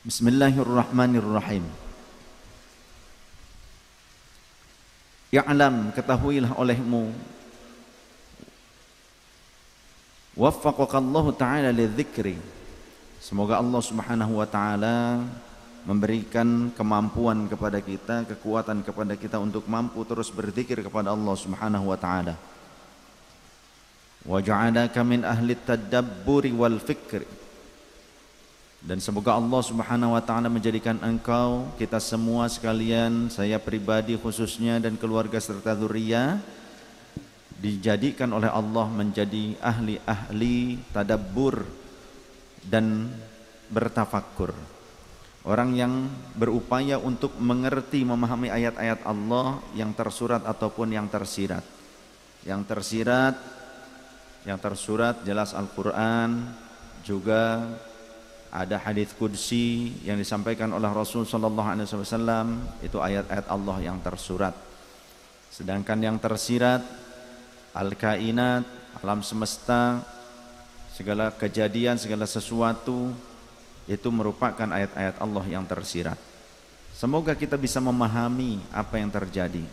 Bismillahirrahmanirrahim. Ya'lam, ketahuilah olehmu, waffaqakallahu ta'ala lidzikri, semoga Allah subhanahu wa ta'ala memberikan kemampuan kepada kita, kekuatan kepada kita untuk mampu terus berzikir kepada Allah subhanahu wa ta'ala. Wa ja'alaka min ahli tadabburi wal fikri, dan semoga Allah subhanahu wa ta'ala menjadikan engkau, kita semua sekalian, saya pribadi khususnya dan keluarga serta dzurriyyah, dijadikan oleh Allah menjadi ahli-ahli tadabbur dan bertafakkur. Orang yang berupaya untuk mengerti, memahami ayat-ayat Allah yang tersurat ataupun yang tersirat. Yang tersurat jelas Al-Quran, juga ada hadis qudsi yang disampaikan oleh Rasul sallallahu alaihi wasallam, itu ayat-ayat Allah yang tersurat. Sedangkan yang tersirat, al-kainat, alam semesta, segala kejadian, segala sesuatu, itu merupakan ayat-ayat Allah yang tersirat. Semoga kita bisa memahami apa yang terjadi.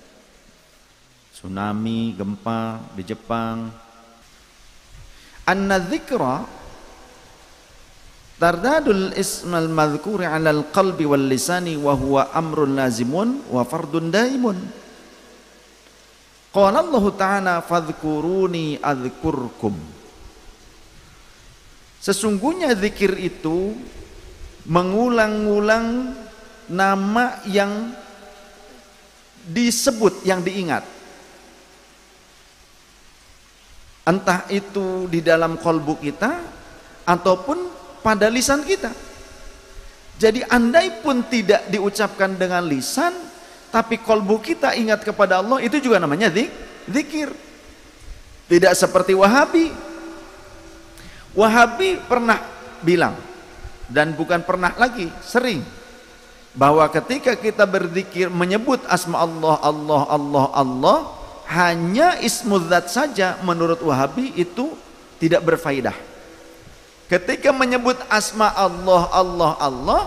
Tsunami, gempa di Jepang. An-dzikra tardadul ismal madhkuri alal qalbi wal lisani wa huwa amrun lazimun wa fardun daimun. Qala Allah ta'ala fadhkuruni adhkurkum. Sesungguhnya zikir itu mengulang-ulang nama yang disebut, yang diingat. Entah itu di dalam qalbu kita ataupun pada lisan kita. Jadi andai pun tidak diucapkan dengan lisan, tapi kolbu kita ingat kepada Allah, itu juga namanya zikir. Tidak seperti Wahabi. Wahabi pernah bilang, dan bukan pernah lagi, sering, bahwa ketika kita berzikir menyebut asma Allah, Allah, Allah, Allah, hanya ismudzat saja, menurut Wahabi itu tidak berfaedah. Ketika menyebut asma Allah, Allah, Allah,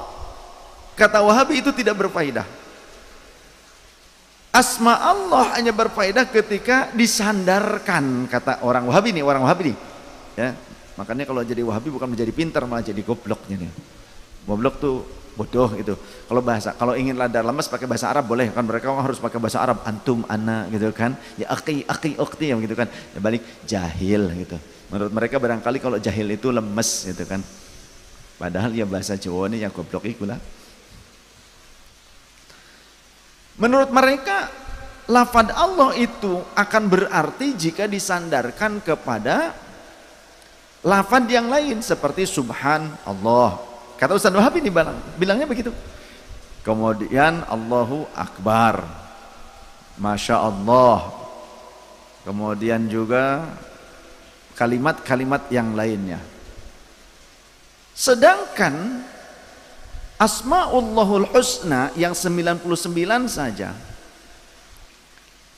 kata Wahabi itu tidak berfaedah. Asma Allah hanya berfaedah ketika disandarkan, kata orang Wahabi nih, ya. Makanya kalau jadi Wahabi bukan menjadi pintar, malah jadi gobloknya nih. Goblok tuh bodoh itu. Kalau ingin ladar lemas pakai bahasa Arab boleh kan, mereka harus pakai bahasa Arab, antum, ana gitu kan. Ya akhi, ukhti gitu kan. Ya balik jahil gitu. Menurut mereka barangkali kalau jahil itu lemes gitu kan. Padahal ya bahasa Jawa ini yang goblok itu lah. Menurut mereka lafaz Allah itu akan berarti jika disandarkan kepada lafaz yang lain seperti subhanallah. Kata Ustaz Wahabi ini bilangnya begitu. Kemudian Allahu Akbar, Masya Allah. Kemudian juga kalimat-kalimat yang lainnya. Sedangkan Asma'ullahul Husna yang 99 saja,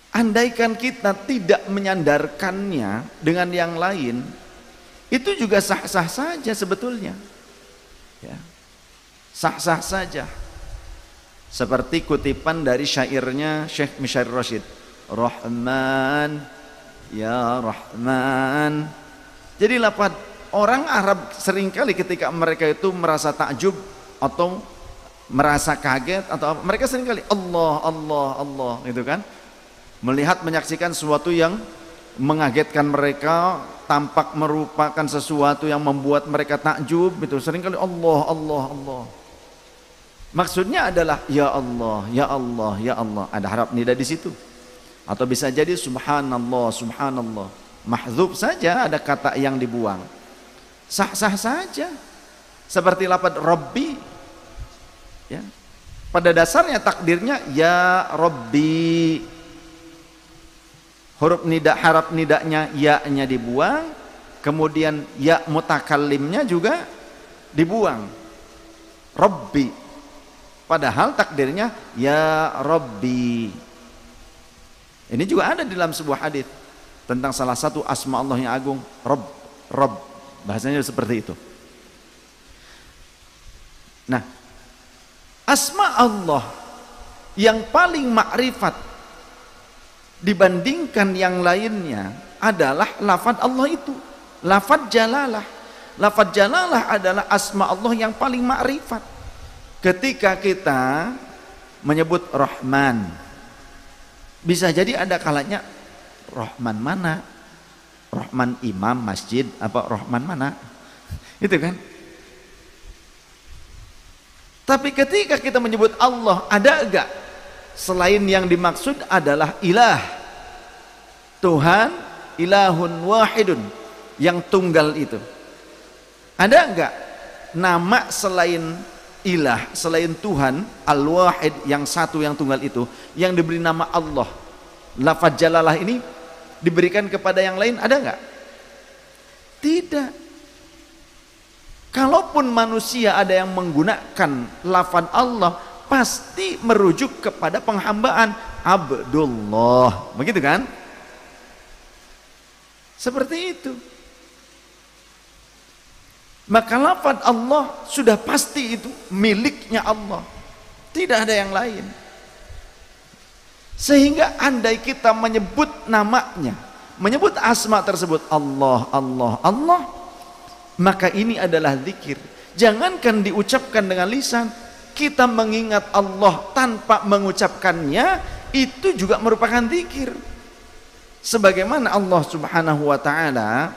andaikan kita tidak menyandarkannya dengan yang lain, itu juga sah-sah saja sebetulnya, ya. Sah-sah saja. Seperti kutipan dari syairnya Syekh Mishair Rashid, Rahman ya Rahman. Jadi lafaz orang Arab seringkali ketika mereka itu merasa takjub atau merasa kaget atau apa, mereka seringkali Allah, Allah, Allah gitu kan. Melihat, menyaksikan sesuatu yang mengagetkan mereka, tampak merupakan sesuatu yang membuat mereka takjub itu, seringkali Allah, Allah, Allah. Maksudnya adalah ya Allah, ya Allah, ya Allah. Ada harap nida di situ. Atau bisa jadi subhanallah, subhanallah. Mahdzub saja ada kata yang dibuang. Sah-sah saja. Seperti lafaz Rabbi. Ya. Pada dasarnya takdirnya ya Rabbi. Huruf nida, harap nidanya ya-nya dibuang, kemudian ya mutakallimnya juga dibuang. Rabbi. Padahal takdirnya ya Rabbi. Ini juga ada di dalam sebuah hadis tentang salah satu asma Allah yang agung, Rabb. Bahasanya seperti itu. Nah, Asma Allah yang paling makrifat dibandingkan yang lainnya adalah lafaz Allah itu, lafaz jalalah. Lafaz jalalah adalah asma Allah yang paling makrifat. Ketika kita menyebut Rahman, bisa jadi ada kalanya Rahman mana? Rahman imam masjid apa Rahman mana? Itu kan? Tapi ketika kita menyebut Allah, ada enggak selain yang dimaksud adalah ilah, Tuhan, ilahun wahidun, yang tunggal itu? Ada enggak nama selain ilah, selain Tuhan al-wahid, yang satu yang tunggal itu, yang diberi nama Allah? Lafaz jalalah ini diberikan kepada yang lain, ada enggak? Tidak. Kalaupun manusia ada yang menggunakan lafaz Allah, pasti merujuk kepada penghambaan Abdullah, begitu kan? Seperti itu. Maka lafaz Allah sudah pasti itu miliknya Allah, tidak ada yang lain. Sehingga andai kita menyebut namanya, menyebut asma tersebut, Allah, Allah, Allah, maka ini adalah zikir. Jangankan diucapkan dengan lisan, kita mengingat Allah tanpa mengucapkannya, itu juga merupakan zikir. Sebagaimana Allah Subhanahu wa taala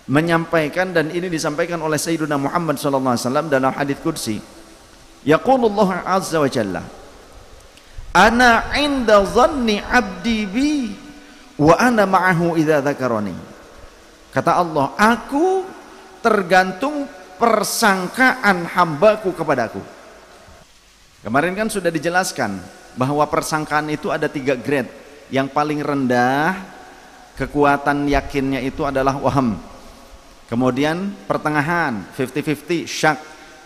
menyampaikan, dan ini disampaikan oleh Sayyidina Muhammad sallallahu alaihi wasallam dalam hadits qudsi. Yaqulullah azza wa jalla, ana 'inda dhanni 'abdi bi wa ana ma'ahu idza dzakarani. Kata Allah, aku tergantung persangkaan hambaku kepadaku. Kemarin kan sudah dijelaskan bahwa persangkaan itu ada 3 grade. Yang paling rendah kekuatan yakinnya itu adalah waham. Kemudian pertengahan 50-50 syak,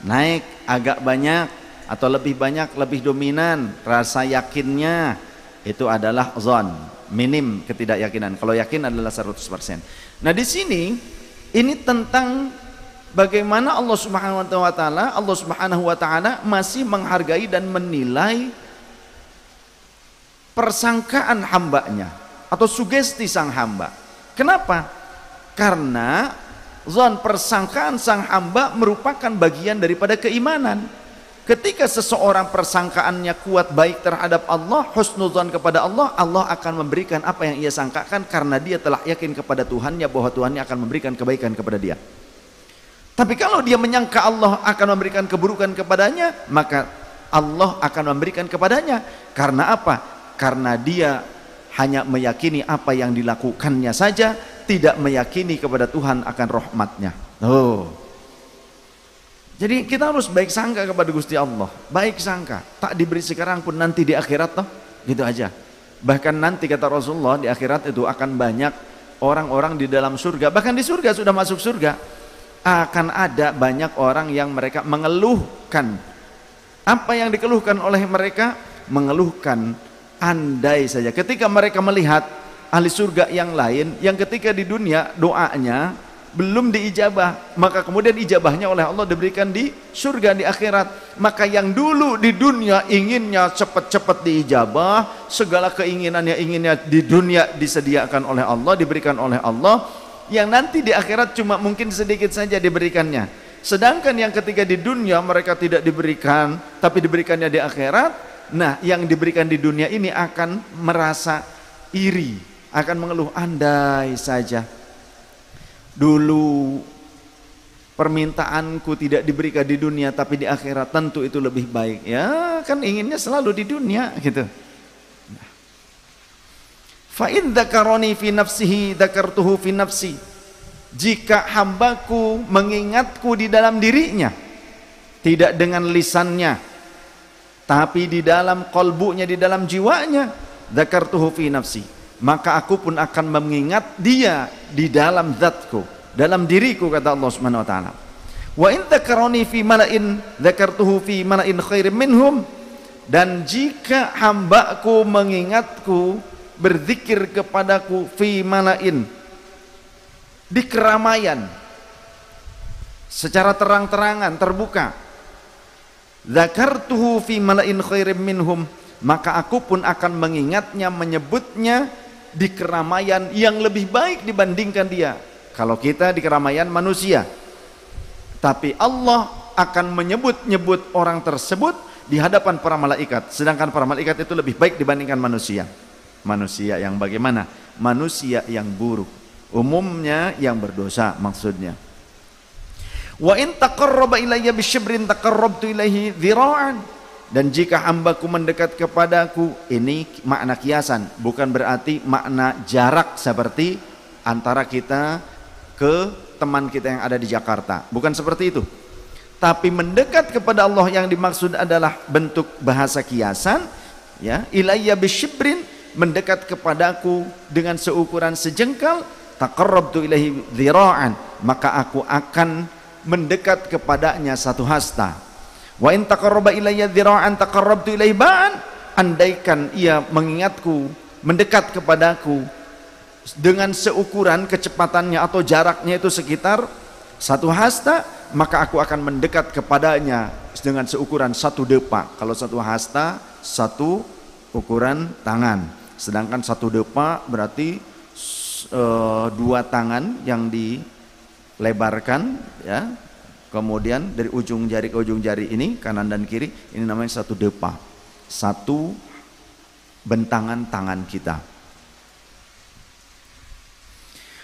naik agak banyak atau lebih banyak, lebih dominan rasa yakinnya, itu adalah zon, minim ketidakyakinan. Kalau yakin adalah 100%. Nah di sini ini tentang bagaimana Allah Subhanahu wa taala masih menghargai dan menilai persangkaan hambanya atau sugesti sang hamba. Kenapa? Karena zon, persangkaan sang hamba merupakan bagian daripada keimanan. Ketika seseorang persangkaannya kuat baik terhadap Allah, husnuzon kepada Allah, Allah akan memberikan apa yang ia sangkakan karena dia telah yakin kepada Tuhannya bahwa Tuhannya akan memberikan kebaikan kepada dia. Tapi kalau dia menyangka Allah akan memberikan keburukan kepadanya, maka Allah akan memberikan kepadanya. Karena apa? Karena dia hanya meyakini apa yang dilakukannya saja, tidak meyakini kepada Tuhan akan rahmatnya. Jadi kita harus baik sangka kepada Gusti Allah, baik sangka, tak diberi sekarang pun nanti di akhirat toh, gitu aja. Bahkan nanti kata Rasulullah di akhirat itu akan banyak orang-orang di dalam surga, bahkan di surga sudah masuk surga, akan ada banyak orang yang mereka mengeluhkan. Apa yang dikeluhkan oleh mereka? Mengeluhkan andai saja ketika mereka melihat ahli surga yang lain yang ketika di dunia doanya belum diijabah, maka kemudian ijabahnya oleh Allah diberikan di surga di akhirat. Maka yang dulu di dunia inginnya cepat-cepat diijabah, segala keinginannya inginnya di dunia disediakan oleh Allah, diberikan oleh Allah, yang nanti di akhirat cuma mungkin sedikit saja diberikannya. Sedangkan yang ketika di dunia mereka tidak diberikan tapi diberikannya di akhirat, nah yang diberikan di dunia ini akan merasa iri, akan mengeluh, andai saja dulu permintaanku tidak diberikan di dunia tapi di akhirat, tentu itu lebih baik. Ya kan inginnya selalu di dunia gitu. Fa in dzakarani fi nafsihi dzakartuhu fi nafsi. Jika hambaku mengingatku di dalam dirinya, tidak dengan lisannya tapi di dalam kolbunya, di dalam jiwanya, dzakartuhu fi nafsi, maka aku pun akan mengingat dia di dalam zatku, dalam diriku, kata Allah Subhanahu wa taala. Wa in dzakarani fi mala'in dzakartuhu fi mala'in khairim minhum. Dan jika hambaku mengingatku, berzikir kepadaku fi mala'in, di keramaian, secara terang-terangan, terbuka, Dzakartuhu fi mala'in khairim minhum, maka aku pun akan mengingatnya, menyebutnya di keramaian yang lebih baik dibandingkan dia. Kalau kita di keramaian manusia, tapi Allah akan menyebut-nyebut orang tersebut di hadapan para malaikat, sedangkan para malaikat itu lebih baik dibandingkan manusia. Manusia yang bagaimana? Manusia yang buruk, umumnya yang berdosa maksudnya. Wa in taqarraba ilayya bisyibrin taqarrabtu ilaihi dzira'an, dan jika hambaku mendekat kepadaku, ini makna kiasan, bukan berarti makna jarak seperti antara kita ke teman kita yang ada di Jakarta, bukan seperti itu. Tapi mendekat kepada Allah yang dimaksud adalah bentuk bahasa kiasan, ya, ilayya bisyibrin, mendekat kepadaku dengan seukuran sejengkal, taqarrabtu ilaihi dzira'an, maka aku akan mendekat kepadanya satu hasta. Wa in taqarraba ilayya dzira'an taqarrabtu ilaihi ba'an, andaikan ia mengingatku, mendekat kepadaku dengan seukuran kecepatannya atau jaraknya itu sekitar satu hasta, maka aku akan mendekat kepadanya dengan seukuran satu depa. Kalau satu hasta, satu ukuran tangan, sedangkan satu depa berarti dua tangan yang dilebarkan, ya, kemudian dari ujung jari ke ujung jari ini, kanan dan kiri, ini namanya satu depa, satu bentangan tangan kita.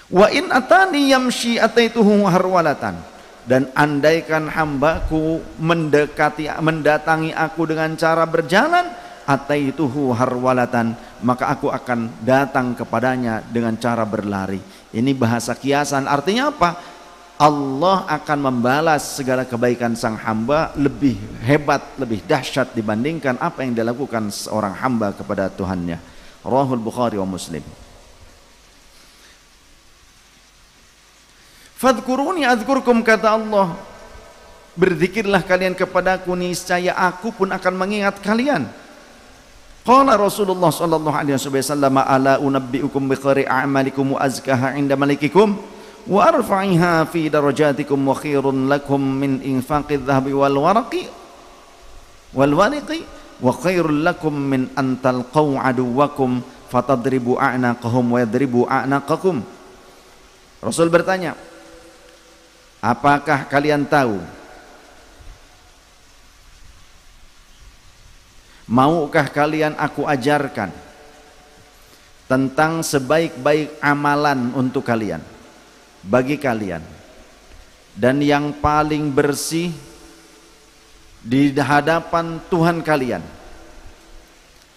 Wa in atani yamshi ataituhu harwalatan, dan andaikan hambaku mendatangi aku dengan cara berjalan, ataituhu harwalatan, maka aku akan datang kepadanya dengan cara berlari. Ini bahasa kiasan, artinya apa? Allah akan membalas segala kebaikan sang hamba lebih hebat, lebih dahsyat dibandingkan apa yang dilakukan seorang hamba kepada Tuhannya. Rawahul Bukhari wa Muslim. Fadhkuruni adzkurkum, kata Allah, berzikirlah kalian kepadaku, niscaya aku pun akan mengingat kalian. Qala Rasulullah sallallahu alaihi wasallam, ala unabbiukum bi khairi a'malikum wa azkaha 'inda malikikum wa arfa'iha fi darajatikum wa khairun lakum min infaqidh dhahabi wal waraqi wa khairul lakum min an talqaw aduwakum fatadribu a'naqahum wa yadribu a'naqakum. Rasul bertanya, apakah kalian tahu, maukah kalian aku ajarkan tentang sebaik-baik amalan untuk kalian, bagi kalian, dan yang paling bersih di hadapan Tuhan kalian,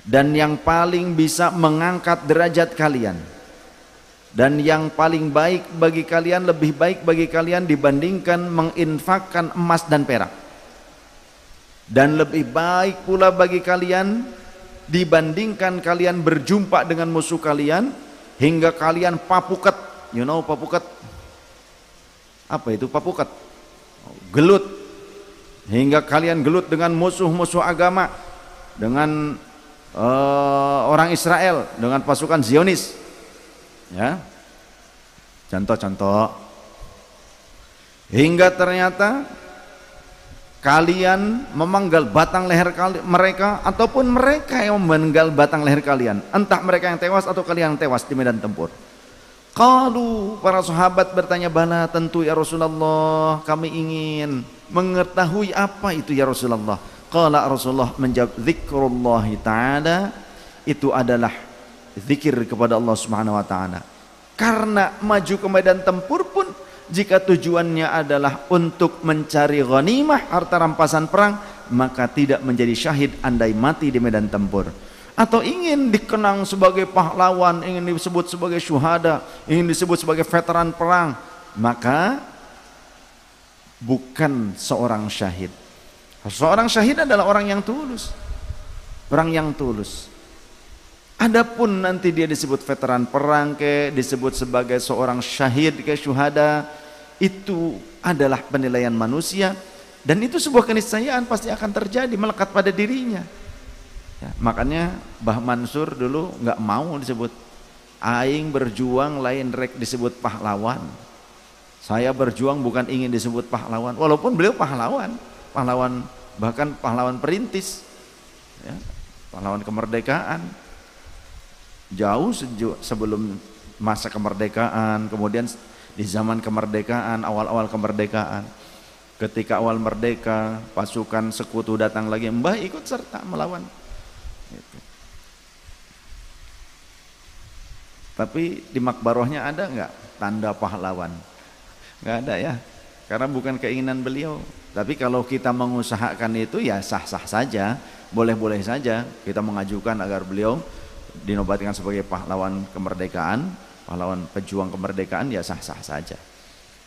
dan yang paling bisa mengangkat derajat kalian, dan yang paling baik bagi kalian, lebih baik bagi kalian dibandingkan menginfakkan emas dan perak, dan lebih baik pula bagi kalian dibandingkan kalian berjumpa dengan musuh kalian hingga kalian papuket. You know papuket? Apa itu papuket? Gelut, hingga kalian gelut dengan musuh-musuh agama, dengan orang Israel, dengan pasukan Zionis, ya, contoh-contoh, hingga ternyata kalian memenggal batang leher mereka, ataupun mereka yang memenggal batang leher kalian, entah mereka yang tewas atau kalian yang tewas di medan tempur. Qalu, para sahabat bertanya, bala, tentu ya Rasulullah, kami ingin mengetahui apa itu ya Rasulullah. Qala, Rasulullah menjawab, zikrullahi ta'ala, itu adalah zikir kepada Allah Subhanahu wa ta'ala. Karena maju ke medan tempur pun jika tujuannya adalah untuk mencari ghanimah, harta rampasan perang, maka tidak menjadi syahid andai mati di medan tempur. Atau ingin dikenang sebagai pahlawan, ingin disebut sebagai syuhada, ingin disebut sebagai veteran perang, maka bukan seorang syahid. Seorang syahid adalah orang yang tulus, orang yang tulus. Adapun nanti dia disebut veteran perang ke, disebut sebagai seorang syahid ke, syuhada, itu adalah penilaian manusia, dan itu sebuah keniscayaan pasti akan terjadi, melekat pada dirinya. Ya, makanya Mbah Mansur dulu nggak mau disebut aing berjuang lain rek disebut pahlawan. Saya berjuang bukan ingin disebut pahlawan, walaupun beliau pahlawan bahkan pahlawan perintis, ya, pahlawan kemerdekaan, jauh sebelum masa kemerdekaan, kemudian di zaman kemerdekaan, awal-awal kemerdekaan, ketika awal merdeka, pasukan sekutu datang lagi, Mbah ikut serta melawan. Gitu. Tapi di makbarohnya ada nggak tanda pahlawan? Nggak ada ya, karena bukan keinginan beliau. Tapi kalau kita mengusahakan itu ya sah-sah saja, boleh-boleh saja kita mengajukan agar beliau dinobatkan sebagai pahlawan kemerdekaan, pahlawan pejuang kemerdekaan, ya sah-sah saja.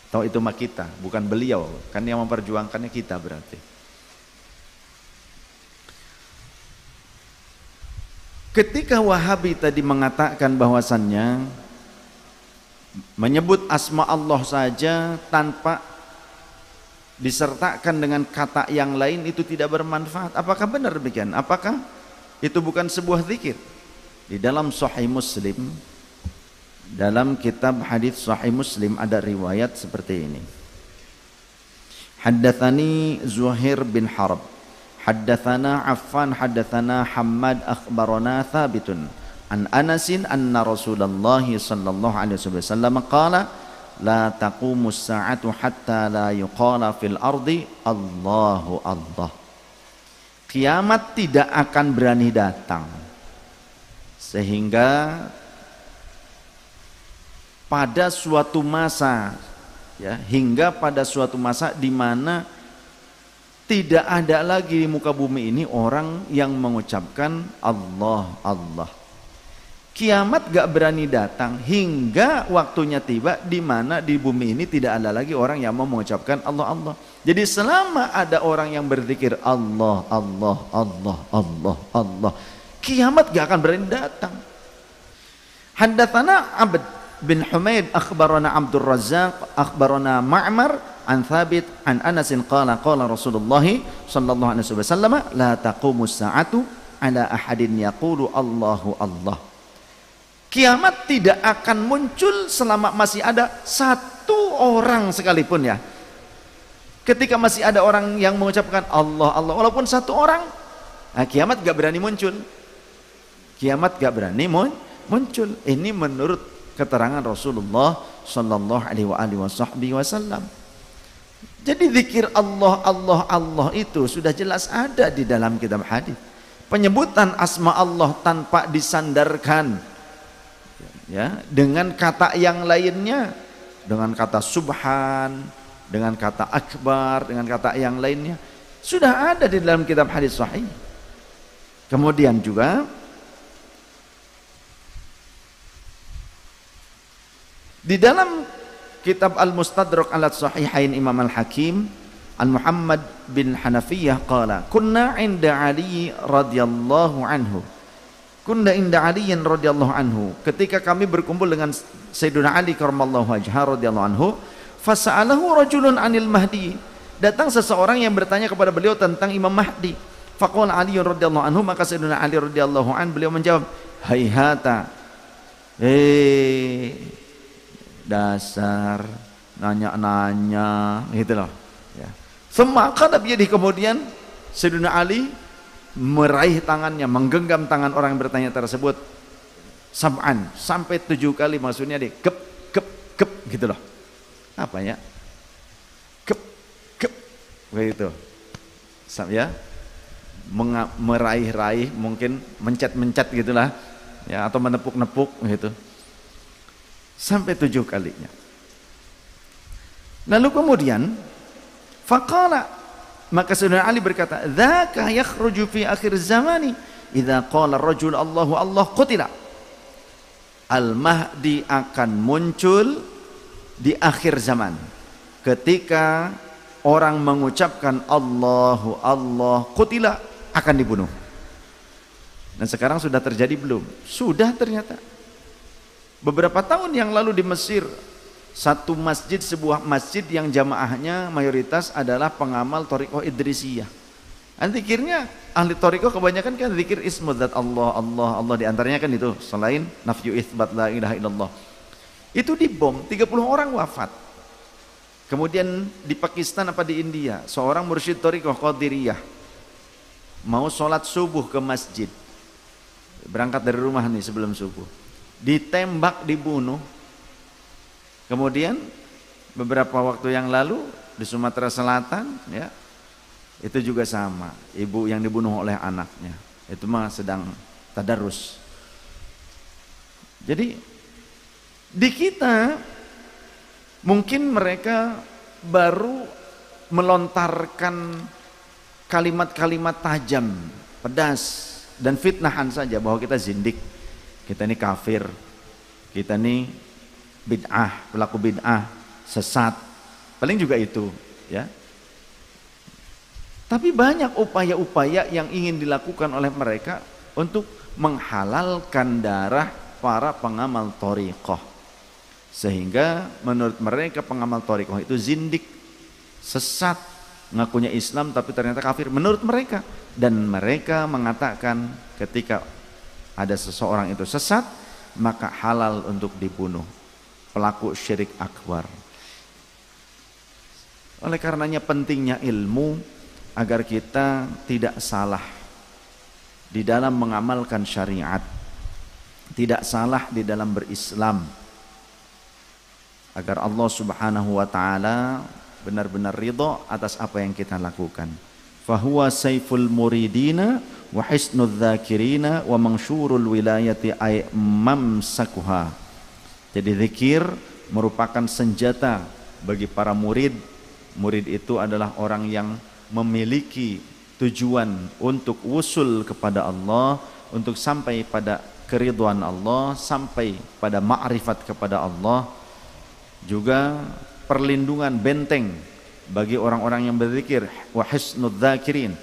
Tahu itu mah kita, bukan beliau, kan yang memperjuangkannya kita berarti. Ketika Wahabi tadi mengatakan bahwasannya menyebut asma Allah saja tanpa disertakan dengan kata yang lain itu tidak bermanfaat, apakah benar demikian? Apakah itu bukan sebuah zikir? Di dalam Sahih Muslim, dalam kitab hadis Sahih Muslim ada riwayat seperti ini. Haddatsani Zuhair bin Harb, haddatsana Affan, haddatsana Hammad, akhbarana Thabitun an Anasin anna Rasulullah sallallahu alaihi wasallam qala la taqumus sa'atu hatta la yuqala fil ardi Allahu Allah. Kiamat tidak akan berani datang sehingga pada suatu masa, ya, hingga pada suatu masa di mana tidak ada lagi di muka bumi ini orang yang mengucapkan Allah Allah. Kiamat gak berani datang hingga waktunya tiba di mana di bumi ini tidak ada lagi orang yang mau mengucapkan Allah Allah. Jadi selama ada orang yang berzikir Allah Allah Allah Allah Allah, kiamat gak akan berani datang. Haddatsana Abd bin Humaid akhbarana Abdul Razzaq akhbarana Ma'mar an Thabit an Anas qala qala Rasulullah sallallahu alaihi wasallam la taqumus sa'atu ala ahadin yaqulu Allahu Allah. Kiamat tidak akan muncul selama masih ada satu orang sekalipun, ya. Ketika masih ada orang yang mengucapkan Allah Allah, walaupun satu orang, nah, kiamat gak berani muncul. Kiamat gak berani muncul. Ini menurut keterangan Rasulullah sallallahu alaihi wasallam. Jadi zikir Allah Allah Allah itu sudah jelas ada di dalam kitab hadis. Penyebutan asma Allah tanpa disandarkan, ya, dengan kata yang lainnya, dengan kata subhan, dengan kata akbar, dengan kata yang lainnya, sudah ada di dalam kitab hadis sahih. Kemudian juga di dalam kitab Al-Mustadrak ala Sahihain Imam Al-Hakim an Muhammad bin Hanafiyah qala kunna inda Ali radhiyallahu anhu, kunna inda Ali radhiyallahu anhu, ketika kami berkumpul dengan Sayyidina Ali karramallahu wajhahu radhiyallahu anhu, fasa'alahu rajulun anil mahdi, datang seseorang yang bertanya kepada beliau tentang Imam Mahdi. Faqala Ali radhiyallahu anhu, maka Sayyidina Ali radhiyallahu an beliau menjawab, hayhata, dasar nanya-nanya gitu loh, ya. Semaka biyadihi, kemudian Sayyidina Ali meraih tangannya, menggenggam tangan orang yang bertanya tersebut sab'an, sampai 7 kali, maksudnya dia kep kep kep gitu loh. Apa ya? Kep kep begitu. Ya. Meraih-raih, mungkin mencet-mencet gitulah, ya, atau menepuk-nepuk gitu. Sampai 7 kalinya. Lalu kemudian faqala, maka Sayyidina Ali berkata, dzaka yakhruju fi akhir zamani idza qala ar-rajul Allahu Allah qutila. Al-Mahdi akan muncul di akhir zaman ketika orang mengucapkan Allahu Allah qutila, akan dibunuh. Dan sekarang sudah terjadi belum? Sudah ternyata. Beberapa tahun yang lalu di Mesir, satu masjid, sebuah masjid yang jamaahnya mayoritas adalah pengamal Thariqah Idrisiyah. Zikirnya ahli Thariqah kebanyakan kan zikir ismudzat Allah Allah Allah, diantaranya kan itu, selain nafyu itsbat la ilaha illallah. Itu dibom, 30 orang wafat. Kemudian di Pakistan apa di India, seorang mursyid Thariqah Qadiriyah mau sholat subuh ke masjid, berangkat dari rumah nih sebelum subuh, ditembak, dibunuh. Kemudian beberapa waktu yang lalu di Sumatera Selatan, ya, itu juga sama, ibu yang dibunuh oleh anaknya, itu mah sedang tadarus. Jadi di kita mungkin mereka baru melontarkan kalimat-kalimat tajam, pedas dan fitnahan saja bahwa kita zindik, kita ini kafir, kita ini bid'ah, pelaku bid'ah, sesat, paling juga itu, ya. Tapi banyak upaya-upaya yang ingin dilakukan oleh mereka untuk menghalalkan darah para pengamal thariqah, sehingga menurut mereka pengamal thariqah itu zindik, sesat, ngakunya Islam tapi ternyata kafir menurut mereka. Dan mereka mengatakan ketika ada seseorang itu sesat, maka halal untuk dibunuh, pelaku syirik akbar. Oleh karenanya pentingnya ilmu agar kita tidak salah di dalam mengamalkan syariat, tidak salah di dalam berislam, agar Allah Subhanahu wa taala benar-benar ridha atas apa yang kita lakukan. Fahuwa saiful muridina wa hisnudz dzakirina wa mansyurul wilayati ay mamsakuha. Jadi zikir merupakan senjata bagi para murid. Murid itu adalah orang yang memiliki tujuan untuk wusul kepada Allah, untuk sampai pada keridhaan Allah, sampai pada ma'rifat kepada Allah. Juga perlindungan, benteng bagi orang-orang yang berzikir, wa hisnudz dzakirin.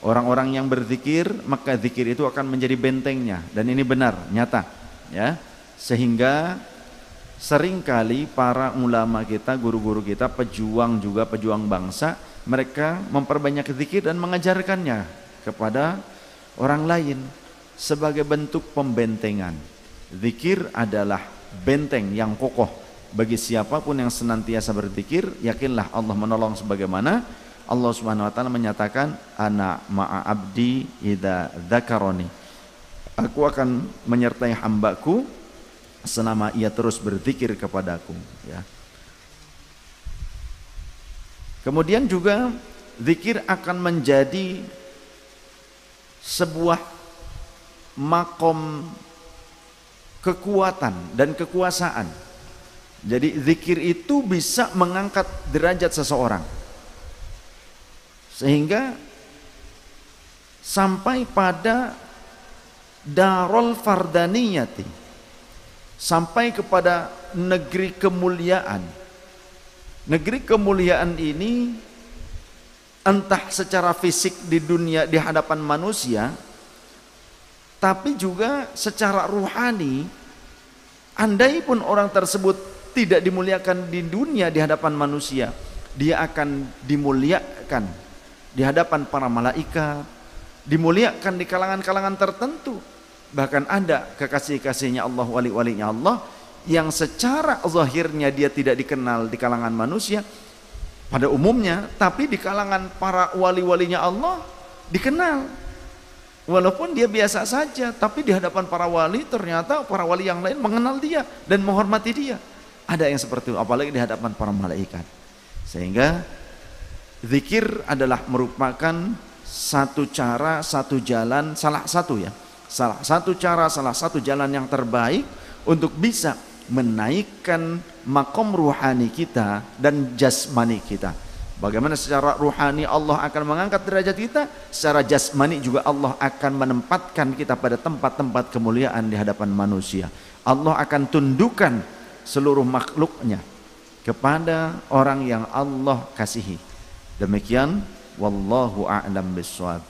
Orang-orang yang berzikir, maka zikir itu akan menjadi bentengnya, dan ini benar, nyata, ya. Sehingga seringkali para ulama kita, guru-guru kita, pejuang juga, pejuang bangsa, mereka memperbanyak zikir dan mengajarkannya kepada orang lain sebagai bentuk pembentengan. Zikir adalah benteng yang kokoh bagi siapapun yang senantiasa berzikir. Yakinlah Allah menolong, sebagaimana Allah Subhanahu wa taala menyatakan, ana ma'a abdi idza dzakaroni. Aku akan menyertai hambaku selama ia terus berzikir kepadaku, ya. Kemudian juga zikir akan menjadi sebuah makom kekuatan dan kekuasaan. Jadi zikir itu bisa mengangkat derajat seseorang, sehingga sampai pada darul fardaniyati, sampai kepada negeri kemuliaan. Negeri kemuliaan ini entah secara fisik di dunia, di hadapan manusia, tapi juga secara ruhani. Andai pun orang tersebut tidak dimuliakan di dunia di hadapan manusia, dia akan dimuliakan di hadapan para malaikat, dimuliakan di kalangan-kalangan tertentu. Bahkan ada kekasih-kasihnya Allah, wali-walinya Allah, yang secara zahirnya dia tidak dikenal di kalangan manusia pada umumnya, tapi di kalangan para wali-walinya Allah dikenal. Walaupun dia biasa saja, tapi di hadapan para wali ternyata para wali yang lain mengenal dia dan menghormati dia. Ada yang seperti itu, apalagi di hadapan para malaikat. Sehingga zikir adalah merupakan satu cara, satu jalan, salah satu cara, salah satu jalan yang terbaik untuk bisa menaikkan makom ruhani kita dan jasmani kita. Bagaimana secara ruhani Allah akan mengangkat derajat kita, secara jasmani juga Allah akan menempatkan kita pada tempat-tempat kemuliaan di hadapan manusia. Allah akan tundukkan seluruh makhluknya kepada orang yang Allah kasihi. Demikian, wallahu a'lam bishawab.